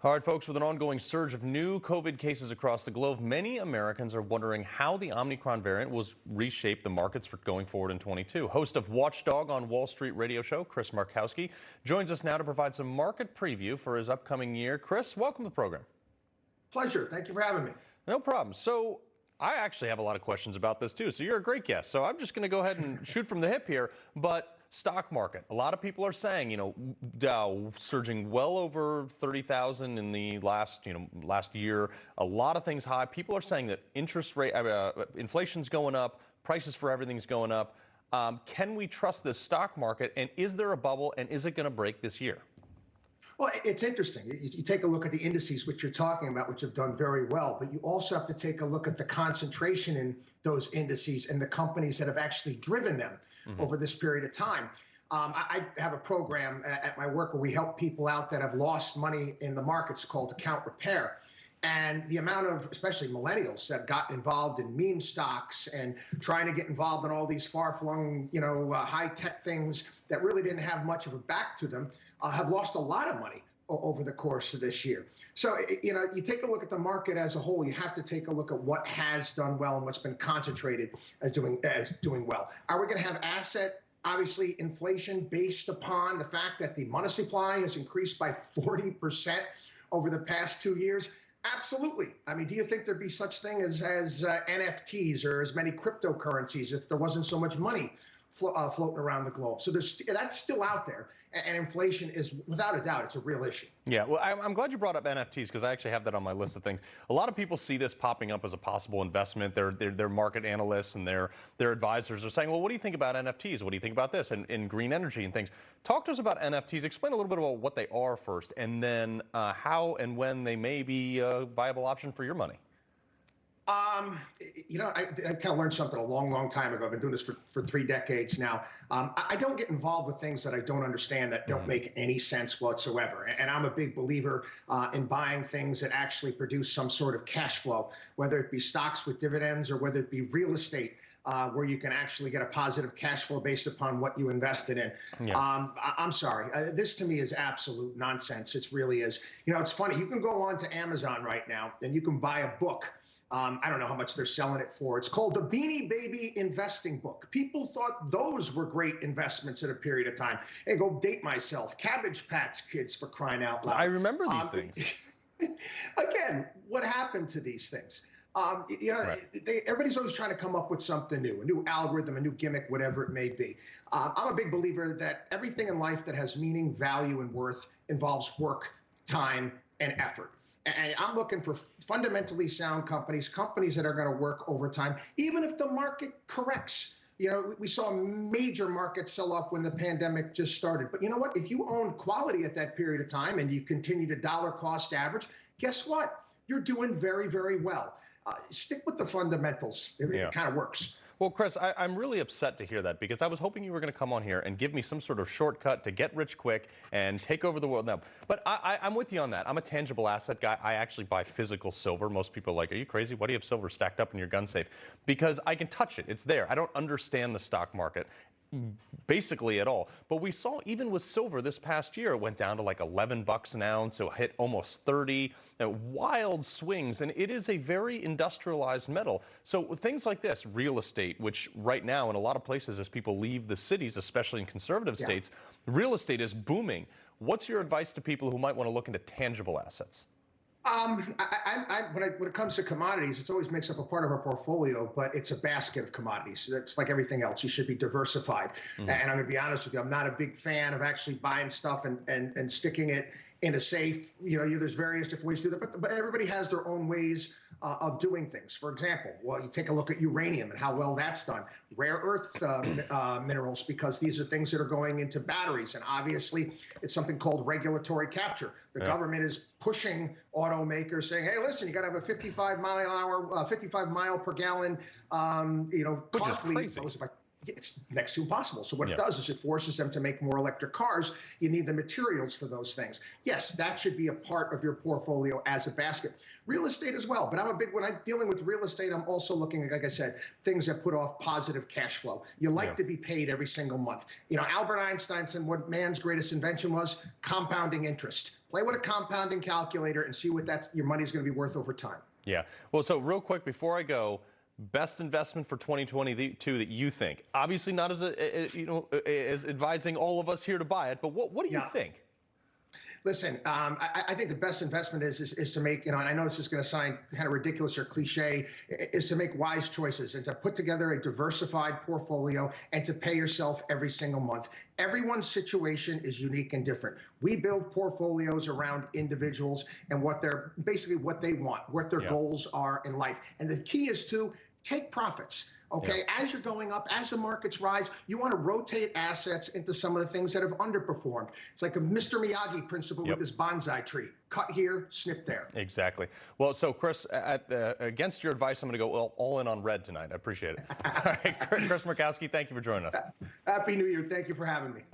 All right, folks, with an ongoing surge of new COVID cases across the globe, many Americans are wondering how the Omicron variant will reshape the markets for going forward in 22. Host of Watchdog on Wall Street radio show, Chris Markowski, joins us now to provide some market preview for his upcoming year. Chris, welcome to the program. Pleasure. Thank you for having me. No problem. So I actually have a lot of questions about this, too. So you're a great guest. So I'm just going to go ahead and shoot from the hip here. But stock market, a lot of people are saying, Dow surging well over 30,000 in the last year. A lot of things high. People are saying that interest rate, inflation's going up, prices for everything's going up. Can we trust this stock market? And is there a bubble? And is it going to break this year? Well, it's interesting. You take a look at the indices, which you're talking about, which have done very well, but you also have to take a look at the concentration in those indices and the companies that have actually driven them over this period of time. I have a program at my work where we help people out that have lost money in the markets called Account Repair. And the amount of, especially millennials, that got involved in meme stocks and trying to get involved in all these far-flung, high-tech things that really didn't have much of a back to them, have lost a lot of money over the course of this year. So, you take a look at the market as a whole, you have to take a look at what has done well and what's been concentrated as doing well. Are we going to have obviously, inflation based upon the fact that the money supply has increased by 40% over the past 2 years? Absolutely. I mean, do you think there'd be such thing as NFTs or as many cryptocurrencies if there wasn't so much money floating around the globe? So that's still out there. And inflation is, without a doubt, it's a real issue. Yeah, well, I'm glad you brought up NFTs because I actually have that on my list of things. A lot of people see this popping up as a possible investment. Their market analysts and their advisors are saying, well, what do you think about NFTs? What do you think about this and green energy and things? Talk to us about NFTs. Explain a little bit about what they are first, and then how and when they may be a viable option for your money. I kind of learned something a long time ago. I've been doing this for 3 decades now. I don't get involved with things that I don't understand, that don't make any sense whatsoever. And I'm a big believer in buying things that actually produce some sort of cash flow, whether it be stocks with dividends or whether it be real estate, where you can actually get a positive cash flow based upon what you invested in. Yeah. I'm sorry. This to me is absolute nonsense. It really is. It's funny. You can go on to Amazon right now and you can buy a book. I don't know how much they're selling it for. It's called the Beanie Baby Investing Book. People thought those were great investments at a period of time. And go date myself. Cabbage Patch Kids, for crying out loud. I remember these things. Again, what happened to these things? Right. Everybody's always trying to come up with something new, a new algorithm, a new gimmick, whatever it may be. I'm a big believer that everything in life that has meaning, value, and worth involves work, time, and effort. And I'm looking for fundamentally sound companies that are going to work over time, even if the market corrects. We saw a major market sell-off when the pandemic just started. But you know what? If you own quality at that period of time and you continue to dollar cost average, guess what? You're doing very, very well. Stick with the fundamentals. It kind of works. Well, Chris, I'm really upset to hear that because I was hoping you were going to come on here and give me some sort of shortcut to get rich quick and take over the world now. But I'm with you on that. I'm a tangible asset guy. I actually buy physical silver. Most people are like, are you crazy? Why do you have silver stacked up in your gun safe? Because I can touch it. It's there. I don't understand the stock market basically at all. But we saw even with silver this past year, it went down to like 11 bucks an ounce, so it hit almost 30. Wild swings, and it is a very industrialized metal. So things like this, real estate, which right now in a lot of places as people leave the cities, especially in conservative states, real estate is booming. What's your advice to people who might want to look into tangible assets? When it comes to commodities, it always makes up a part of our portfolio, but it's a basket of commodities. It's like everything else. You should be diversified. And I'm going to be honest with you, I'm not a big fan of actually buying stuff and sticking it in a safe. There's various different ways to do that, but everybody has their own ways of doing things. For example, you take a look at uranium and how well that's done. Rare earth minerals, because these are things that are going into batteries. And obviously, it's something called regulatory capture. The government is pushing automakers saying, hey, listen, you got to have a 55 mile per gallon, car fleet. it's next to impossible. So what Yeah. it does is it forces them to make more electric cars. You need the materials for those things. Yes, that should be a part of your portfolio as a basket. Real estate as well. But when I'm dealing with real estate, I'm also looking at, like I said, things that put off positive cash flow. You like to be paid every single month. You know, Albert Einstein said what man's greatest invention was: compounding interest. Play with a compounding calculator and see what your money's going to be worth over time. Yeah. Well, so real quick before I go, best investment for 2022 that you think? Obviously not as as advising all of us here to buy it, but what do you think? Listen, I think the best investment is to make, and I know this is going to sound kind of ridiculous or cliche, is to make wise choices and to put together a diversified portfolio and to pay yourself every single month. Everyone's situation is unique and different. We build portfolios around individuals and what they want, what their goals are in life. And the key is to take profits. Okay, as you're going up, as the markets rise, you want to rotate assets into some of the things that have underperformed. It's like a Mr. Miyagi principle with this bonsai tree. Cut here, snip there. Exactly. Well, so Chris, against your advice, I'm going to go all in on red tonight. I appreciate it. All right, Chris Markowski, thank you for joining us. Happy New Year. Thank you for having me.